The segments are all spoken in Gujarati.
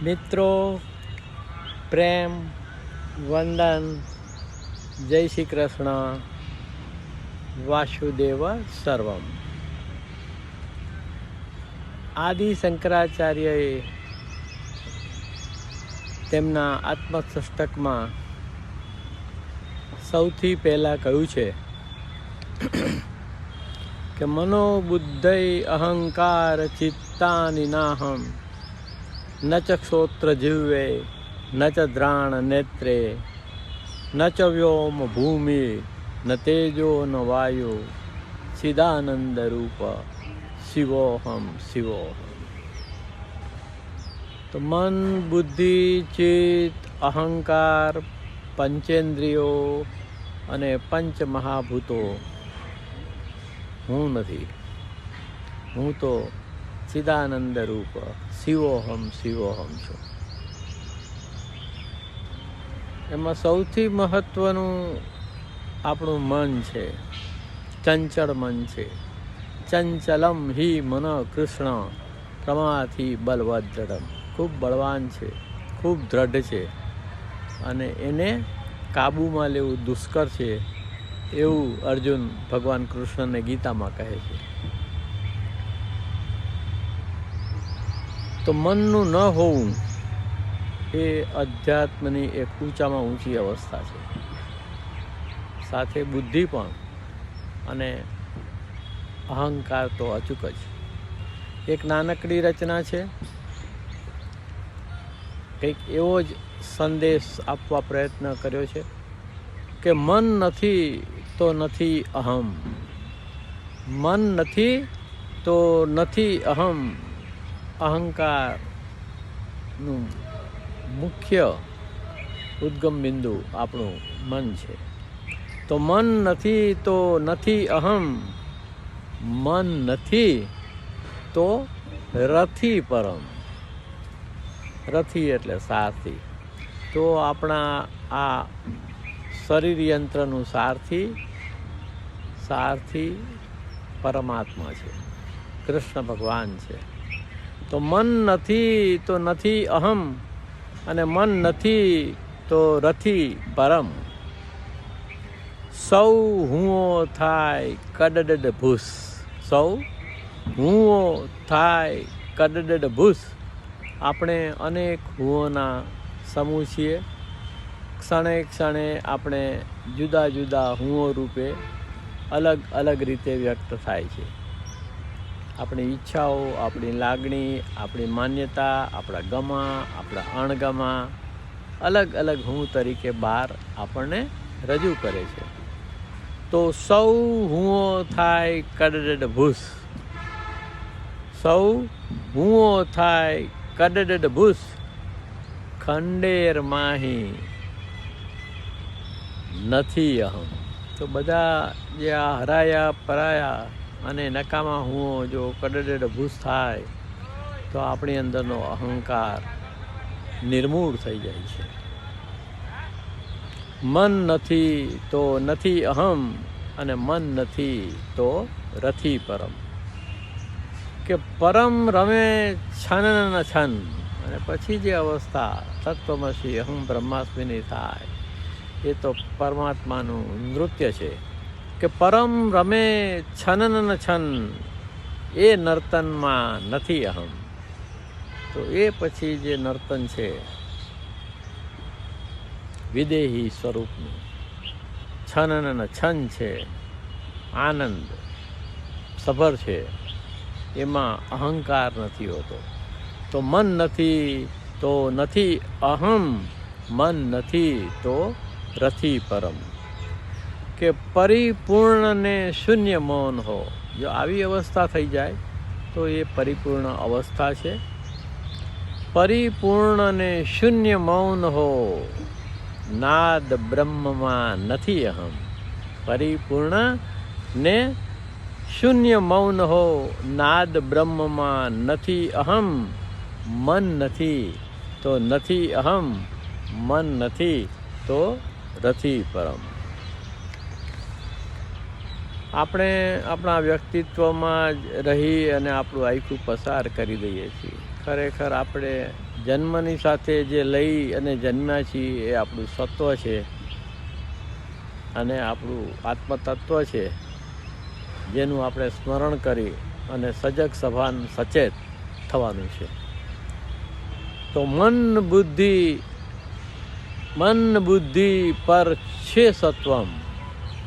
મિત્રો, પ્રેમ, વંદન, જય શ્રી કૃષ્ણ, વાસુદેવ સર્વમ. આદિ શંકરાચાર્યએ તેમના આત્મષષ્ટકમાં સૌથી પહેલાં કહ્યું છે કે મનોબુદ્ધૈ અહંકાર ચિત્તાનિ નાહમ ન ચ ક્ષોત્ર જીવે ન ચ દ્રાણ નેત્રે ન ચ વ્યોમ ભૂમિ ન તેજો ન વાયુ ચિદાનંદ રૂપ શિવોહમ શિવોહમ. તો મન, બુદ્ધિ, ચિત્ત, અહંકાર, પંચેન્દ્રિયો અને પંચ મહાભૂતો હું નથી. હું તો ચિદાનંદ રૂપ શિવોહમ શિવોહમ છું. એમાં સૌથી મહત્વનું આપણું મન છે, ચંચળ મન છે. ચંચલમ હિ મન કૃષ્ણ પ્રમાથી બલવદ્રઢમ. ખૂબ બળવાન છે, ખૂબ દ્રઢ છે અને એને કાબૂમાં લેવું દુષ્કર છે એવું અર્જુન ભગવાન કૃષ્ણને ગીતામાં કહે છે. તો મનનું ન હોવું એ અધ્યાત્મની એક ઊંચામાં ઊંચી અવસ્થા છે. સાથે બુદ્ધિ પણ અને અહંકાર તો અચૂક જ. એક નાનકડી રચના છે, કંઈક એવો જ સંદેશ આપવા પ્રયત્ન કર્યો છે કે મન નથી તો નથી અહમ. મન નથી તો નથી અહમ. અહંકારનું મુખ્ય ઉદ્ગમ બિંદુ આપણું મન છે. તો મન નથી તો નથી અહમ. મન નથી તો રથી પરમ. રથી એટલે સારથી. તો આપણા આ શરીર યંત્રનું સારથી પરમાત્મા છે, કૃષ્ણ ભગવાન છે. તો મન નથી તો નથી અહમ અને મન નથી તો રથી પરમ. સૌ હુંઓ થાય કડડડ ભૂસ. સૌ હુંઓ થાય કડડડ ભૂસ. આપણે અનેક હુંઓના સમૂહ છીએ. ક્ષણે ક્ષણે આપણે જુદા જુદા હુંઓ રૂપે અલગ અલગ રીતે વ્યક્ત થાય છે. આપણી ઈચ્છાઓ, આપણી લાગણી, આપણી માન્યતા, આપણા ગમા, આપણા અણગમા અલગ અલગ હું તરીકે બહાર આપણને રજૂ કરે છે. તો સૌ હુંઓ થાય કડડડ ભૂસ. સૌ હુંઓ થાય કડડડ ભૂસ. ખંડેર માહી નથી અહમ. તો બધા જે આ હરાયા પરાયા અને નકામા હુંઓ જો કડડડ ભૂસ થાય તો આપણી અંદરનો અહંકાર નિર્મૂળ થઈ જાય છે. મન નથી તો નથી અહમ અને મન નથી તો રથી પરમ. કે પરમ રમે છન ન છન. અને પછી જે અવસ્થા તત્વમસી અહમ બ્રહ્માસ્મિની થાય એ તો પરમાત્માનું નૃત્ય છે. કે પરમ રમે છનન ન છન. એ નર્તનમાં નથી અહમ. તો એ પછી જે નર્તન છે વિદેહી સ્વરૂપનું, છનન ન છન છે, આનંદ સભર છે, એમાં અહંકાર નથી હોતો. તો મન નથી તો નથી અહમ. મન નથી તો રથી પરમ. કે પરિપૂર્ણ ને શૂન્ય મૌન હો. જો આવી અવસ્થા થઈ જાય તો એ પરિપૂર્ણ અવસ્થા છે. પરિપૂર્ણ ને શૂન્ય મૌન હો. નાદ બ્રહ્મમાં નથી અહમ. પરિપૂર્ણ ને શૂન્ય મૌન હો. નાદ બ્રહ્મમાં નથી અહમ. મન નથી તો નથી અહમ. મન નથી તો રથી પરમ. આપણે આપણા વ્યક્તિત્વમાં જ રહી અને આપણું આખું પસાર કરી દઈએ છીએ. ખરેખર આપણે જન્મની સાથે જે લઈ અને જન્મ્યા છીએ એ આપણું સત્વ છે અને આપણું આત્મતત્વ છે, જેનું આપણે સ્મરણ કરી અને સજગ સભાન સચેત થવાનું છે. તો મન બુદ્ધિ પર છે સત્વમ.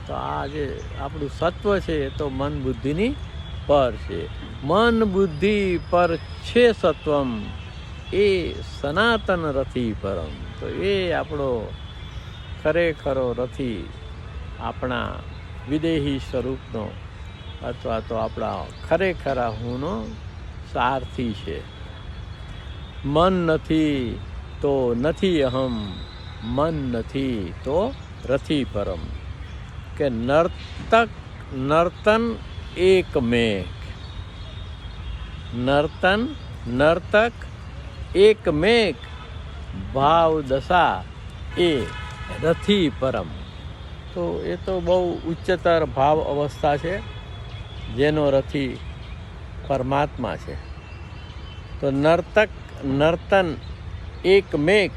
તો આ જે આપણું સત્વ છે એ તો મન બુદ્ધિની પર છે. મન બુદ્ધિ પર છે સત્વમ એ સનાતન રથી પરમ. તો એ આપણો ખરેખરો રથી આપણા વિદેહી સ્વરૂપનો અથવા તો આપણા ખરેખરા હુંનો સારથી છે. મન નથી તો નથી અહમ, મન નથી તો રથી પરમ. કે નર્તન એક મેઘ, નર્તક એક મેઘ, ભાવ દશા એ રથી પરમ. તો એ તો બહુ ઉચ્ચતર ભાવ અવસ્થા છે, જેનો રથી પરમાત્મા છે. તો નર્તન એક મેઘ,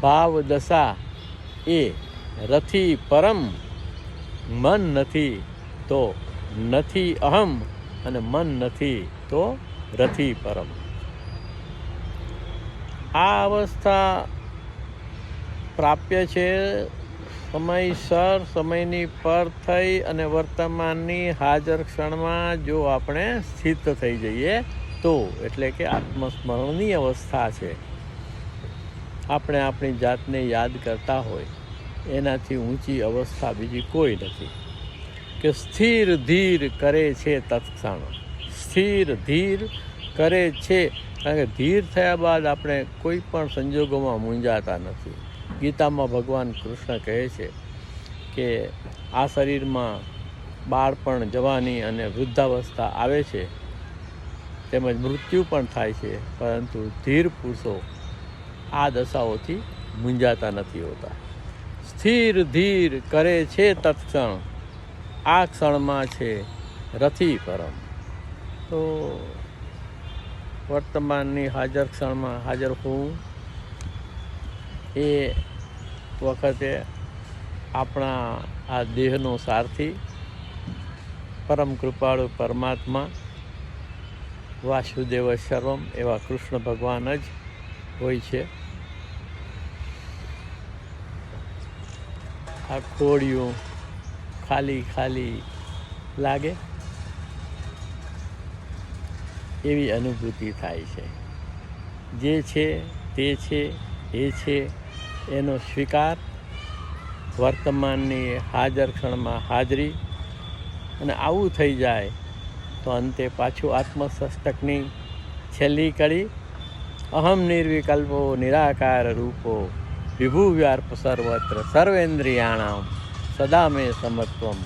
ભાવ દશા એ રથી પરમ. મન નથી તો નથી અહમ, અને મન નથી તો રથી પરમ. આ અવસ્થા પ્રાપ્ય છે સમયસર, સમયની પર થઈ અને વર્તમાનની હાજર ક્ષણમાં જો આપણે સ્થિત થઈ જઈએ તો, એટલે કે આત્મસ્મરણની અવસ્થા છે. આપણે આપણી જાતને યાદ કરતા હોય એનાથી ઊંચી અવસ્થા બીજી કોઈ નથી. કે સ્થિર ધીર કરે છે તત્ક્ષણ. સ્થિર ધીર કરે છે, કારણ કે ધીર થયા બાદ આપણે કોઈ પણ સંજોગોમાં મૂંઝાતા નથી. ગીતામાં ભગવાન કૃષ્ણ કહે છે કે આ શરીરમાં બાળપણ, જવાની અને વૃદ્ધાવસ્થા આવે છે, તેમજ મૃત્યુ પણ થાય છે, પરંતુ ધીર પુરુષો આ દશાઓથી મૂંઝાતા નથી હોતા. સ્થિર ધીર કરે છે તત્ક્ષણ, આ ક્ષણમાં છે રથી પરમ. તો વર્તમાનની હાજર ક્ષણમાં હાજર હોવું એ વખતે આપણા આ દેહનો સારથી પરમ કૃપાળુ પરમાત્મા વાસુદેવ સર્વમ એવા કૃષ્ણ ભગવાન જ હોય છે. આ ખોડિયું ખાલી લાગે એવી અનુભૂતિ થાય છે. જે છે તે છે એ છે એનો સ્વીકાર, વર્તમાનની હાજર ક્ષણમાં હાજરી, અને આવું થઈ જાય તો અંતે પાછું આત્મસષ્ટકની છેલ્લી કડી અહમ નિર્વિકલ્પો નિરાકાર રૂપો વિભુવ્યાર્પ સર્વત્ર સર્વેન્દ્રિયાણામ સદા મે સમત્વમ.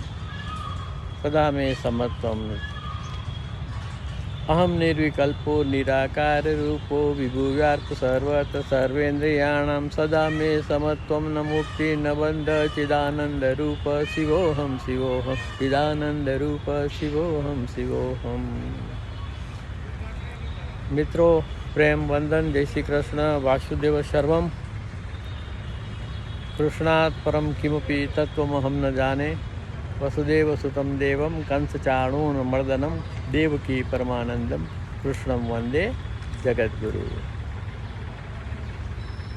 અહમ નિર્વિકલ્પો નિરાકાર રૂપો વિભુવ્યાર્પ સર્વત્ર સર્વેન્દ્રિયાણામ સદા મે સમત્વમ. ન મુક્તિ ન બંધ ચિદાનંદ રૂપ શિવોહમ ચિદાનંદ રૂપ શિવોહમ. મિત્રો, પ્રેમ વંદન, જય શ્રી કૃષ્ણ. વાસુદેવ સર્વમ. કૃષ્ણાત પરમ કિમપી તત્વમહમ ન જાને. વસુદેવ સુતમ દેવમ કંસચાણૂન મર્દનમ દેવકી પરમાનંદમ. કૃષ્ણમ વંદે જગદ્ગુરુ.